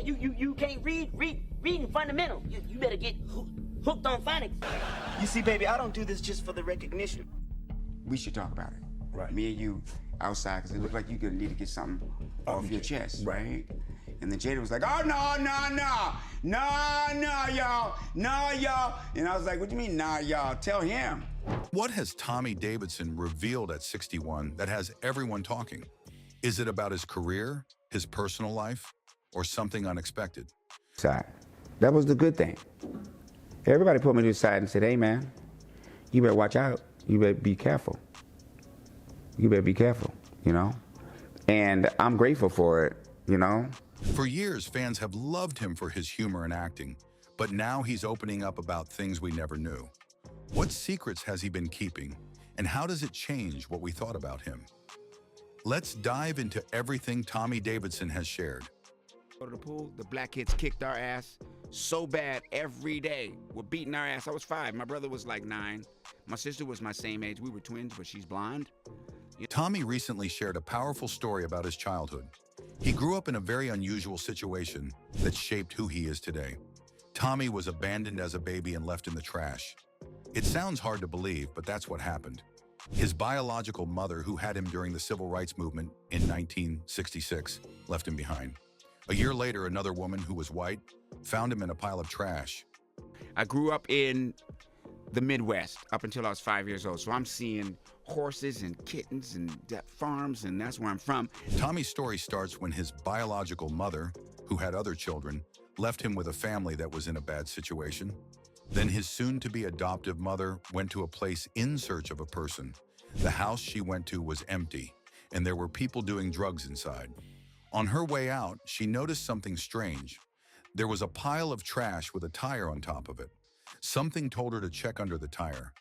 yeah, you can't reading fundamental. You better get hooked on phonics. You see, baby, I don't do this just for the recognition. We should talk about it. Right. Me and you outside, because it looked like you're gonna need to get something off your chest, right? And then Jada was like, oh, no, y'all. And I was like, what do you mean, nah, y'all? Tell him. What has Tommy Davidson revealed at 61 that has everyone talking? Is it about his career, his personal life, or something unexpected? Side. That was the good thing. Everybody put me to the side and said, hey, man, you better watch out. You better be careful. You better be careful, you know? And I'm grateful for it, you know? For years, fans have loved him for his humor and acting, but now he's opening up about things we never knew. What secrets has he been keeping, and how does it change what we thought about him? Let's dive into everything Tommy Davidson has shared. Go to the pool, the black kids kicked our ass so bad every day. We're beating our ass. I was 5. My brother was like 9. My sister was my same age. We were twins, but she's blonde. Tommy recently shared a powerful story about his childhood. He grew up in a very unusual situation that shaped who he is today. Tommy was abandoned as a baby and left in the trash. It sounds hard to believe, but that's what happened. His biological mother, who had him during the civil rights movement in 1966, left him behind. A year later, another woman who was white found him in a pile of trash. I grew up in the Midwest up until I was 5 years old, so I'm seeing horses and kittens and farms, and that's where I'm from. Tommy's story starts when his biological mother, who had other children, left him with a family that was in a bad situation. Then his soon-to-be adoptive mother went to a place in search of a person. The house she went to was empty, and there were people doing drugs inside. On her way out, she noticed something strange. There was a pile of trash with a tire on top of it. Something told her to check under the tire.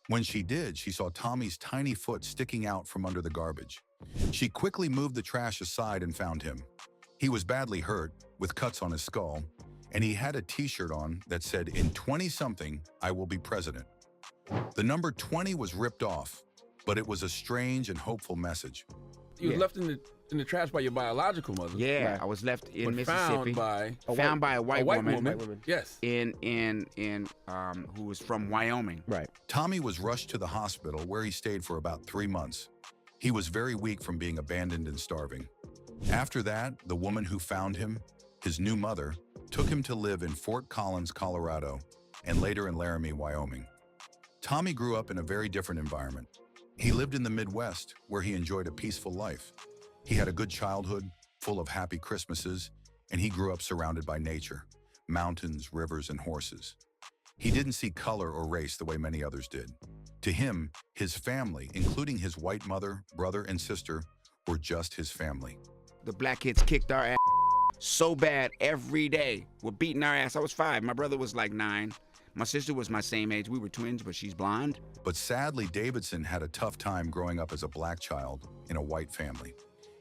When she did, she saw Tommy's tiny foot sticking out from under the garbage. She quickly moved the trash aside and found him. He was badly hurt, with cuts on his skull, and he had a t-shirt on that said, "In 20-something, I will be president." The number 20 was ripped off, but it was a strange and hopeful message. You was left in the trash by your biological mother. Yeah, right. I was left in But Mississippi. found by a white woman. Yes. Who was from Wyoming. Right. Tommy was rushed to the hospital where he stayed for about 3 months. He was very weak from being abandoned and starving. After that, the woman who found him, his new mother, took him to live in Fort Collins, Colorado, and later in Laramie, Wyoming. Tommy grew up in a very different environment. He lived in the Midwest, where he enjoyed a peaceful life. He had a good childhood, full of happy Christmases, and he grew up surrounded by nature, mountains, rivers, and horses. He didn't see color or race the way many others did. To him, his family, including his white mother, brother, and sister, were just his family. The black kids kicked our ass so bad every day. We're beating our ass. I was 5. My brother was like 9. My sister was my same age. We were twins, but she's blonde. But sadly, Davidson had a tough time growing up as a black child in a white family.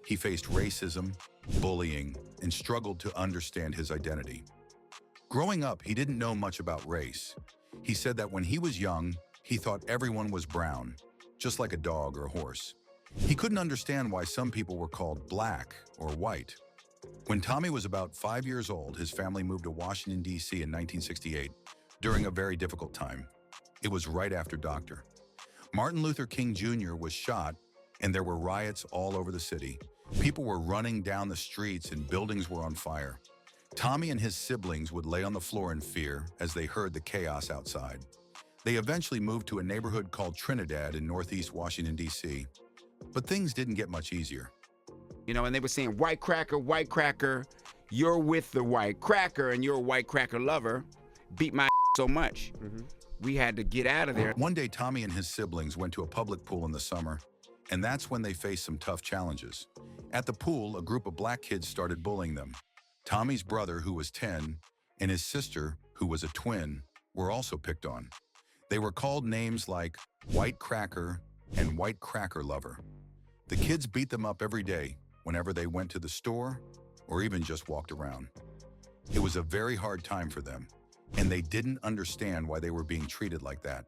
He faced racism, bullying, and struggled to understand his identity. Growing up, he didn't know much about race. He said that when he was young, he thought everyone was brown, just like a dog or a horse. He couldn't understand why some people were called black or white. When Tommy was about 5 years old, his family moved to Washington, D.C. in 1968 during a very difficult time. It was right after Dr. Martin Luther King Jr. was shot, and there were riots all over the city. People were running down the streets and buildings were on fire. Tommy and his siblings would lay on the floor in fear as they heard the chaos outside. They eventually moved to a neighborhood called Trinidad in northeast Washington, D.C. But things didn't get much easier. You know, and they were saying, white cracker, you're with the white cracker and you're a white cracker lover. Beat my so much. We had to get out of there. One day, Tommy and his siblings went to a public pool in the summer, and that's when they faced some tough challenges. At the pool, a group of black kids started bullying them. Tommy's brother, who was 10, and his sister, who was a twin, were also picked on. They were called names like White Cracker and White Cracker Lover. The kids beat them up every day whenever they went to the store or even just walked around. It was a very hard time for them, and they didn't understand why they were being treated like that.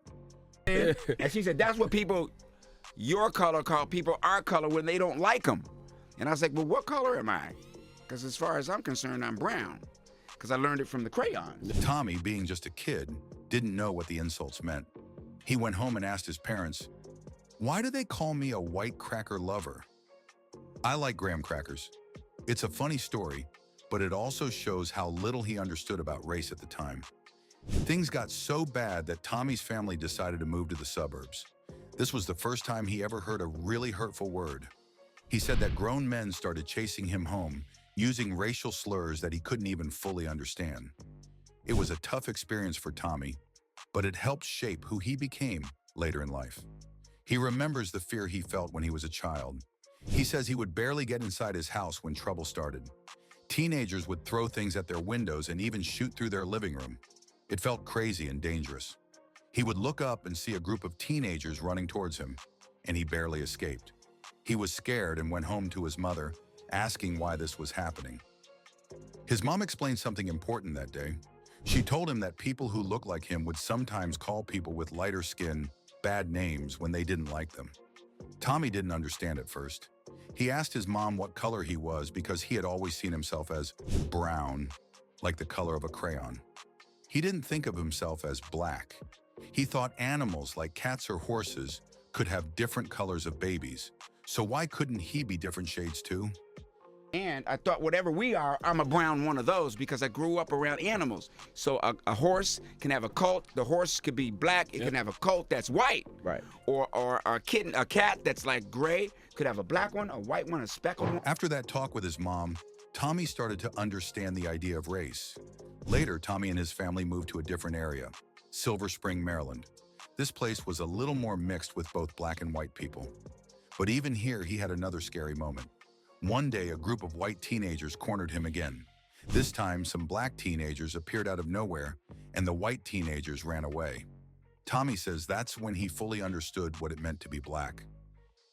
And she said, that's what people your color call people our color when they don't like them. And I was like, well, what color am I? Because as far as I'm concerned, I'm brown. Because I learned it from the crayons. Tommy, being just a kid, didn't know what the insults meant. He went home and asked his parents, "Why do they call me a white cracker lover?" I like graham crackers. It's a funny story, but it also shows how little he understood about race at the time. Things got so bad that Tommy's family decided to move to the suburbs. This was the first time he ever heard a really hurtful word. He said that grown men started chasing him home, using racial slurs that he couldn't even fully understand. It was a tough experience for Tommy, but it helped shape who he became later in life. He remembers the fear he felt when he was a child. He says he would barely get inside his house when trouble started. Teenagers would throw things at their windows and even shoot through their living room. It felt crazy and dangerous. He would look up and see a group of teenagers running towards him, and he barely escaped. He was scared and went home to his mother, asking why this was happening. His mom explained something important that day. She told him that people who look like him would sometimes call people with lighter skin bad names when they didn't like them. Tommy didn't understand at first. He asked his mom what color he was because he had always seen himself as brown, like the color of a crayon. He didn't think of himself as black. He thought animals like cats or horses could have different colors of babies. So why couldn't he be different shades too? And I thought whatever we are, I'm a brown one of those because I grew up around animals. So a horse can have a coat. The horse could be black. It can have a coat that's white. Right. Or a cat that's like gray could have a black one, a white one, a speckled one. After that talk with his mom, Tommy started to understand the idea of race. Later, Tommy and his family moved to a different area, Silver Spring, Maryland. This place was a little more mixed with both black and white people. But even here, he had another scary moment. One day, a group of white teenagers cornered him again. This time, some black teenagers appeared out of nowhere, and the white teenagers ran away. Tommy says that's when he fully understood what it meant to be black.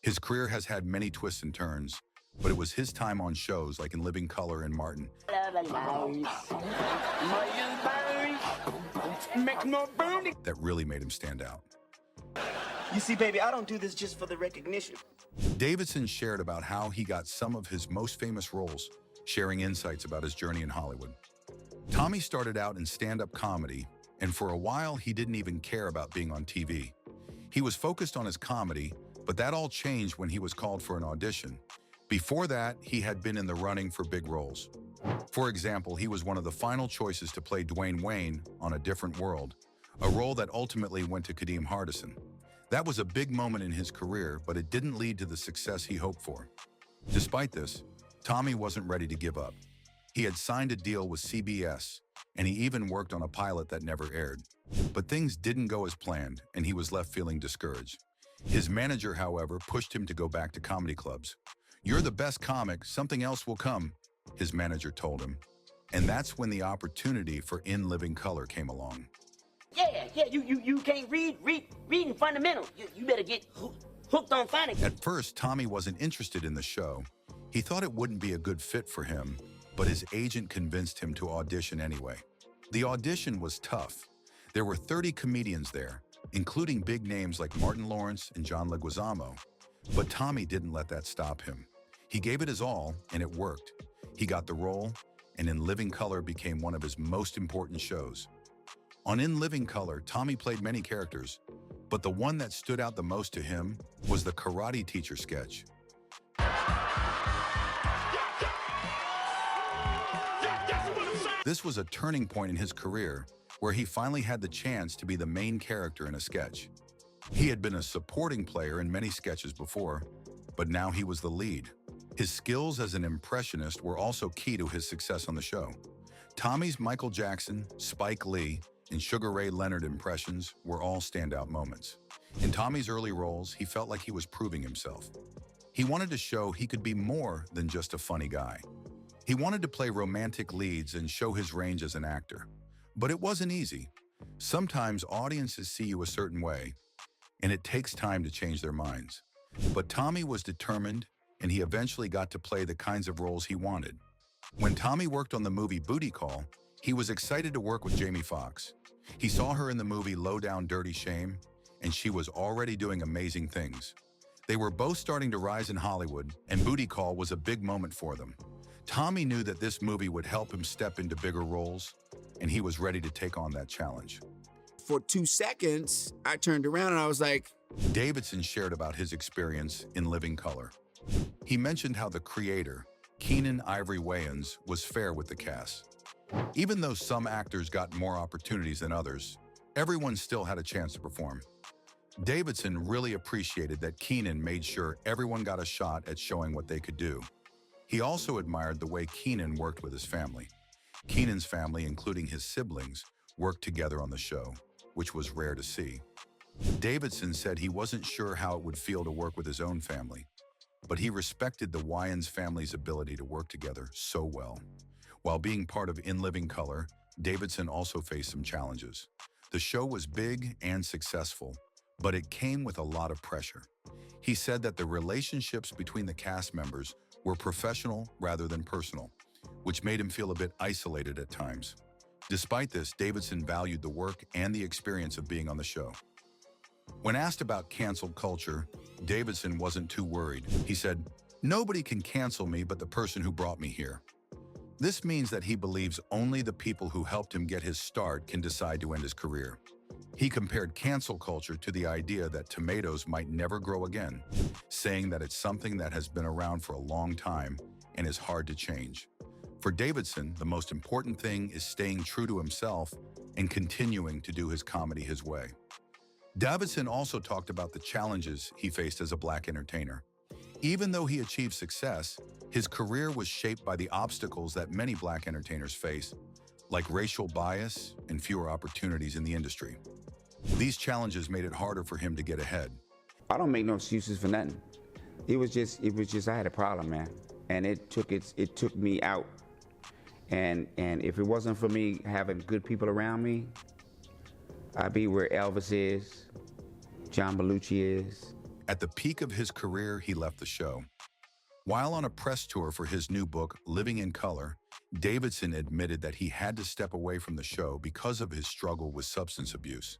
His career has had many twists and turns, but it was his time on shows like In Living Color and Martin that really made him stand out. You see, baby, I don't do this just for the recognition. Davidson shared about how he got some of his most famous roles, sharing insights about his journey in Hollywood. Tommy started out in stand-up comedy, and for a while he didn't even care about being on TV. He was focused on his comedy, but that all changed when he was called for an audition. Before that, he had been in the running for big roles. For example, he was one of the final choices to play Dwayne Wayne on A Different World, a role that ultimately went to Kadeem Hardison. That was a big moment in his career, but it didn't lead to the success he hoped for. Despite this, Tommy wasn't ready to give up. He had signed a deal with CBS, and he even worked on a pilot that never aired. But things didn't go as planned, and he was left feeling discouraged. His manager, however, pushed him to go back to comedy clubs. "You're the best comic, something else will come," his manager told him. And that's when the opportunity for In Living Color came along. Yeah, you can't reading fundamentals. You better get hooked on phonics. At first, Tommy wasn't interested in the show. He thought it wouldn't be a good fit for him, but his agent convinced him to audition anyway. The audition was tough. There were 30 comedians there, including big names like Martin Lawrence and John Leguizamo. But Tommy didn't let that stop him. He gave it his all, and it worked. He got the role, and In Living Color became one of his most important shows. On In Living Color, Tommy played many characters, but the one that stood out the most to him was the karate teacher sketch. This was a turning point in his career, where he finally had the chance to be the main character in a sketch. He had been a supporting player in many sketches before, but now he was the lead. His skills as an impressionist were also key to his success on the show. Tommy's Michael Jackson, Spike Lee, and Sugar Ray Leonard impressions were all standout moments. In Tommy's early roles, he felt like he was proving himself. He wanted to show he could be more than just a funny guy. He wanted to play romantic leads and show his range as an actor. But it wasn't easy. Sometimes audiences see you a certain way, and it takes time to change their minds. But Tommy was determined, and he eventually got to play the kinds of roles he wanted. When Tommy worked on the movie Booty Call, he was excited to work with Jamie Foxx. He saw her in the movie Low Down Dirty Shame, and she was already doing amazing things. They were both starting to rise in Hollywood, and Booty Call was a big moment for them. Tommy knew that this movie would help him step into bigger roles, and he was ready to take on that challenge. For 2 seconds, I turned around and I was like, Davidson shared about his experience in Living Color. He mentioned how the creator, Keenan Ivory Wayans, was fair with the cast. Even though some actors got more opportunities than others, everyone still had a chance to perform. Davidson really appreciated that Keenan made sure everyone got a shot at showing what they could do. He also admired the way Keenan worked with his family. Keenan's family, including his siblings, worked together on the show, which was rare to see. Davidson said he wasn't sure how it would feel to work with his own family, but he respected the Wayans family's ability to work together so well. While being part of In Living Color, Davidson also faced some challenges. The show was big and successful, but it came with a lot of pressure. He said that the relationships between the cast members were professional rather than personal, which made him feel a bit isolated at times. Despite this, Davidson valued the work and the experience of being on the show. When asked about cancel culture, Davidson wasn't too worried. He said, "Nobody can cancel me but the person who brought me here." This means that he believes only the people who helped him get his start can decide to end his career. He compared cancel culture to the idea that tomatoes might never grow again, saying that it's something that has been around for a long time and is hard to change. For Davidson, the most important thing is staying true to himself and continuing to do his comedy his way. Davidson also talked about the challenges he faced as a black entertainer. Even though he achieved success, his career was shaped by the obstacles that many black entertainers face, like racial bias and fewer opportunities in the industry. These challenges made it harder for him to get ahead. I don't make no excuses for nothing. It was just I had a problem, man, and it took me out. And if it wasn't for me having good people around me, I'd be where Elvis is, John Belushi is. At the peak of his career, he left the show. While on a press tour for his new book, Living in Color, Davidson admitted that he had to step away from the show because of his struggle with substance abuse.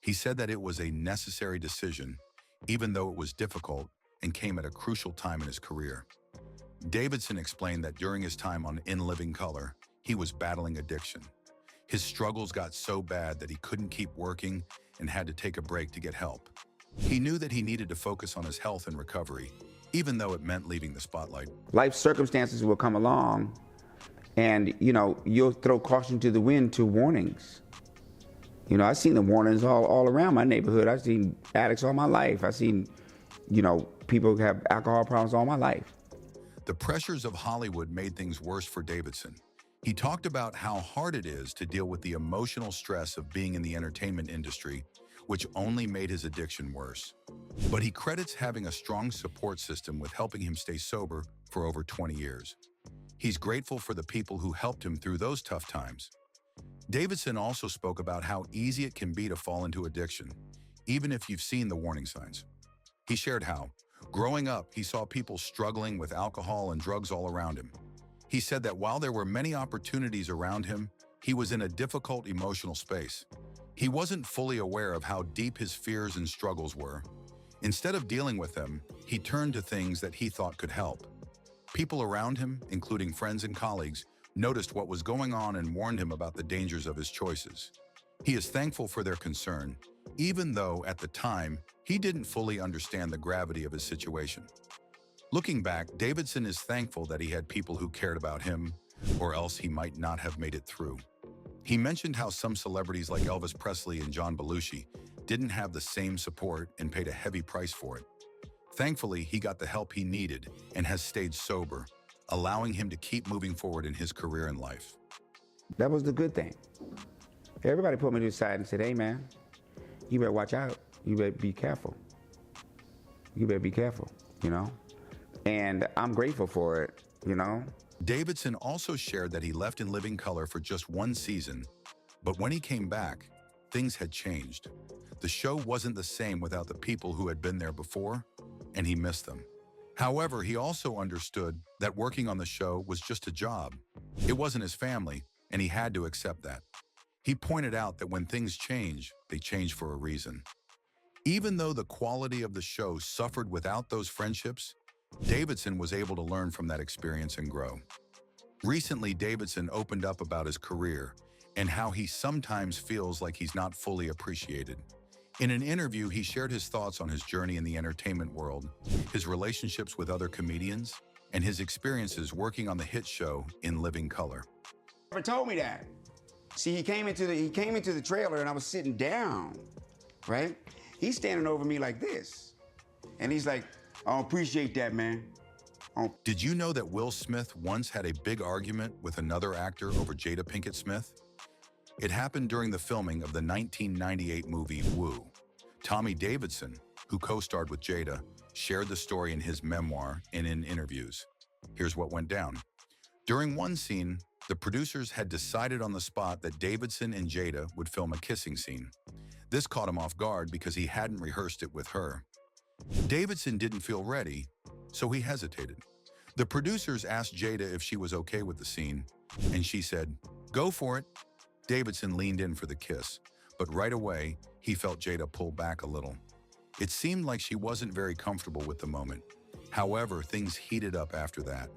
He said that it was a necessary decision, even though it was difficult and came at a crucial time in his career. Davidson explained that during his time on In Living Color, he was battling addiction. His struggles got so bad that he couldn't keep working and had to take a break to get help. He knew that he needed to focus on his health and recovery, even though it meant leaving the spotlight. Life circumstances will come along and, you'll throw caution to the wind to warnings. I've seen the warnings all around my neighborhood. I've seen addicts all my life. I've seen, people who have alcohol problems all my life. The pressures of Hollywood made things worse for Davidson. He talked about how hard it is to deal with the emotional stress of being in the entertainment industry, which only made his addiction worse. But he credits having a strong support system with helping him stay sober for over 20 years. He's grateful for the people who helped him through those tough times. Davidson also spoke about how easy it can be to fall into addiction, even if you've seen the warning signs. He shared how, growing up, he saw people struggling with alcohol and drugs all around him. He said that while there were many opportunities around him, he was in a difficult emotional space. He wasn't fully aware of how deep his fears and struggles were. Instead of dealing with them, he turned to things that he thought could help. People around him, including friends and colleagues, noticed what was going on and warned him about the dangers of his choices. He is thankful for their concern, even though at the time, he didn't fully understand the gravity of his situation. Looking back, Davidson is thankful that he had people who cared about him, or else he might not have made it through. He mentioned how some celebrities like Elvis Presley and John Belushi didn't have the same support and paid a heavy price for it. Thankfully, he got the help he needed and has stayed sober, allowing him to keep moving forward in his career and life. That was the good thing. Everybody put me to the side and said, "Hey, man, you better watch out. You better be careful. You better be careful," And I'm grateful for it, Davidson also shared that he left In Living Color for just one season, but when he came back, things had changed. The show wasn't the same without the people who had been there before, and he missed them. However, he also understood that working on the show was just a job. It wasn't his family, and he had to accept that. He pointed out that when things change, they change for a reason. Even though the quality of the show suffered without those friendships, Davidson was able to learn from that experience and grow. Recently, Davidson opened up about his career and how he sometimes feels like he's not fully appreciated. In an interview, he shared his thoughts on his journey in the entertainment world, his relationships with other comedians, and his experiences working on the hit show In Living Color. Never told me that. See, he came into the trailer and I was sitting down, right? He's standing over me like this. And he's like, I don't appreciate that, man. Did you know that Will Smith once had a big argument with another actor over Jada Pinkett Smith? It happened during the filming of the 1998 movie Woo. Tommy Davidson, who co-starred with Jada, shared the story in his memoir and in interviews. Here's what went down. During one scene, the producers had decided on the spot that Davidson and Jada would film a kissing scene. This caught him off guard because he hadn't rehearsed it with her. Davidson didn't feel ready, so he hesitated. The producers asked Jada if she was okay with the scene, and she said, "Go for it." Davidson leaned in for the kiss, but right away, he felt Jada pull back a little. It seemed like she wasn't very comfortable with the moment. However, things heated up after that.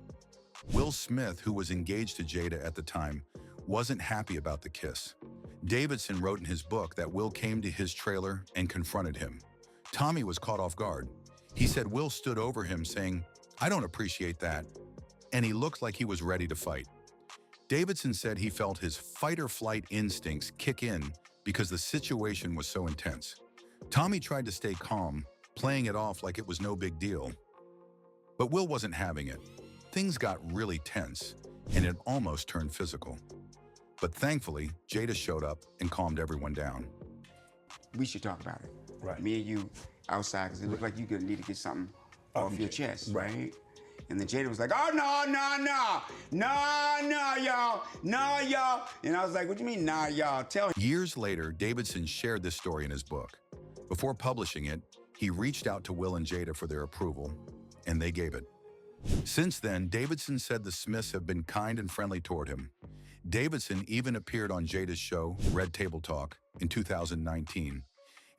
Will Smith, who was engaged to Jada at the time, wasn't happy about the kiss. Davidson wrote in his book that Will came to his trailer and confronted him. Tommy was caught off guard. He said Will stood over him saying, "I don't appreciate that," and he looked like he was ready to fight. Davidson said he felt his fight-or-flight instincts kick in because the situation was so intense. Tommy tried to stay calm, playing it off like it was no big deal. But Will wasn't having it. Things got really tense, and it almost turned physical. But thankfully, Jada showed up and calmed everyone down. We should talk about it. Right. Me and you outside, because it looked like you could need to get something off your chest, right? And then Jada was like, "Oh, no, y'all. And I was like, "What do you mean, nah, y'all? Tell him." Years later, Davidson shared this story in his book. Before publishing it, he reached out to Will and Jada for their approval, and they gave it. Since then, Davidson said the Smiths have been kind and friendly toward him. Davidson even appeared on Jada's show, Red Table Talk, in 2019,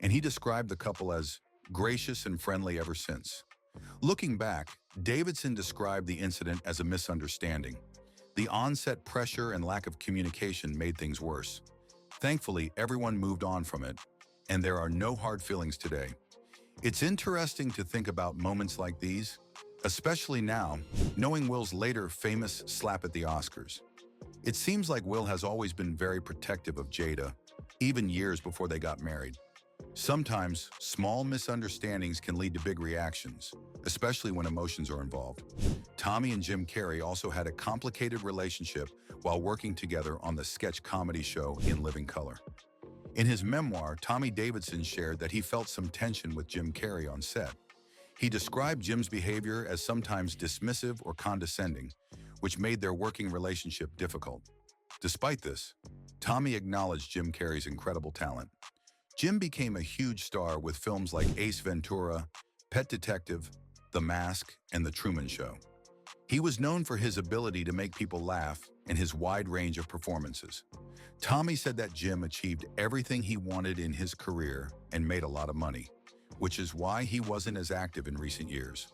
and he described the couple as gracious and friendly ever since. Looking back, Davidson described the incident as a misunderstanding. The onset pressure and lack of communication made things worse. Thankfully, everyone moved on from it, and there are no hard feelings today. It's interesting to think about moments like these, especially now, knowing Will's later famous slap at the Oscars. It seems like Will has always been very protective of Jada, even years before they got married. Sometimes, small misunderstandings can lead to big reactions, especially when emotions are involved. Tommy and Jim Carrey also had a complicated relationship while working together on the sketch comedy show In Living Color. In his memoir, Tommy Davidson shared that he felt some tension with Jim Carrey on set. He described Jim's behavior as sometimes dismissive or condescending, which made their working relationship difficult. Despite this, Tommy acknowledged Jim Carrey's incredible talent. Jim became a huge star with films like Ace Ventura, Pet Detective, The Mask, and The Truman Show. He was known for his ability to make people laugh and his wide range of performances. Tommy said that Jim achieved everything he wanted in his career and made a lot of money, which is why he wasn't as active in recent years.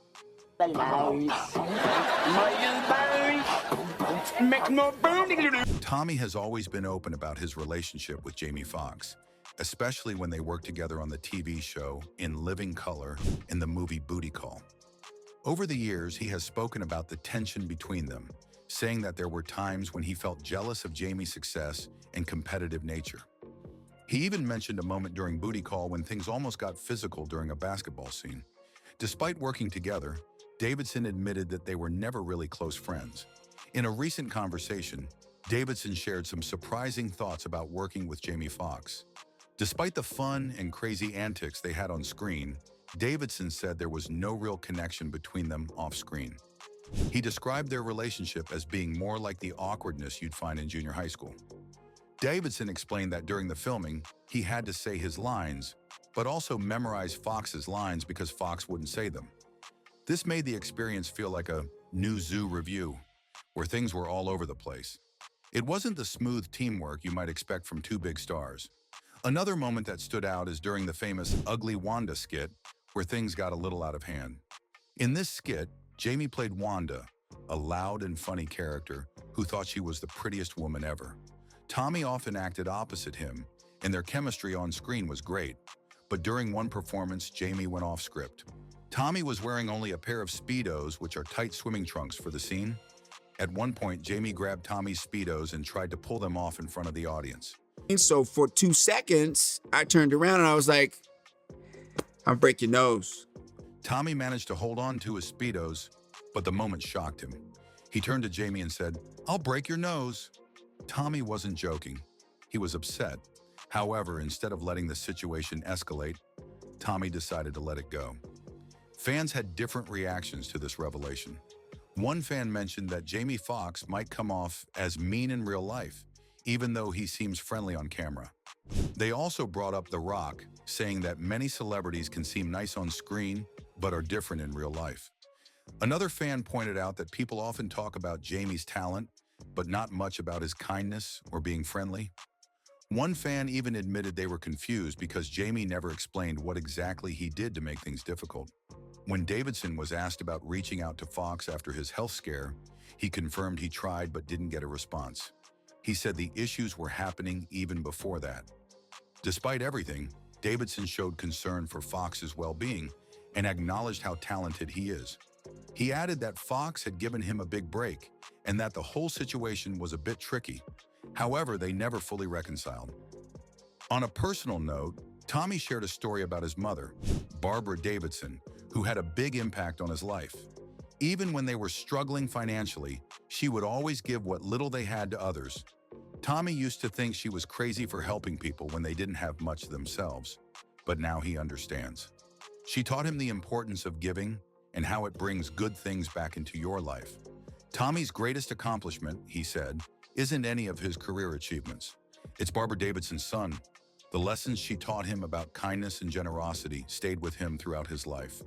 Tommy has always been open about his relationship with Jamie Foxx, especially when they worked together on the TV show In Living Color and the movie Booty Call. Over the years, he has spoken about the tension between them, saying that there were times when he felt jealous of Jamie's success and competitive nature. He even mentioned a moment during Booty Call when things almost got physical during a basketball scene. Despite working together, Davidson admitted that they were never really close friends. In a recent conversation, Davidson shared some surprising thoughts about working with Jamie Foxx. Despite the fun and crazy antics they had on screen, Davidson said there was no real connection between them off-screen. He described their relationship as being more like the awkwardness you'd find in junior high school. Davidson explained that during the filming, he had to say his lines, but also memorize Fox's lines because Fox wouldn't say them. This made the experience feel like a New Zoo review, where things were all over the place. It wasn't the smooth teamwork you might expect from two big stars. Another moment that stood out is during the famous Ugly Wanda skit, where things got a little out of hand. In this skit, Jamie played Wanda, a loud and funny character who thought she was the prettiest woman ever. Tommy often acted opposite him, and their chemistry on screen was great. But during one performance, Jamie went off script. Tommy was wearing only a pair of Speedos, which are tight swimming trunks for the scene. At one point, Jamie grabbed Tommy's Speedos and tried to pull them off in front of the audience. And so for 2 seconds, I turned around and I was like, I'll break your nose. Tommy managed to hold on to his Speedos, but the moment shocked him. He turned to Jamie and said, "I'll break your nose." Tommy wasn't joking. He was upset. However, instead of letting the situation escalate, Tommy decided to let it go. Fans had different reactions to this revelation. One fan mentioned that Jamie Foxx might come off as mean in real life, even though he seems friendly on camera. They also brought up The Rock, saying that many celebrities can seem nice on screen, but are different in real life. Another fan pointed out that people often talk about Jamie's talent, but not much about his kindness or being friendly. One fan even admitted they were confused because Jamie never explained what exactly he did to make things difficult. When Davidson was asked about reaching out to Fox after his health scare, he confirmed he tried but didn't get a response. He said the issues were happening even before that. Despite everything, Davidson showed concern for Fox's well-being and acknowledged how talented he is. He added that Fox had given him a big break and that the whole situation was a bit tricky. However, they never fully reconciled. On a personal note, Tommy shared a story about his mother, Barbara Davidson, who had a big impact on his life. Even when they were struggling financially, she would always give what little they had to others. Tommy used to think she was crazy for helping people when they didn't have much themselves, but now he understands. She taught him the importance of giving and how it brings good things back into your life. Tommy's greatest accomplishment, he said, isn't any of his career achievements. It's Barbara Davidson's son. The lessons she taught him about kindness and generosity stayed with him throughout his life.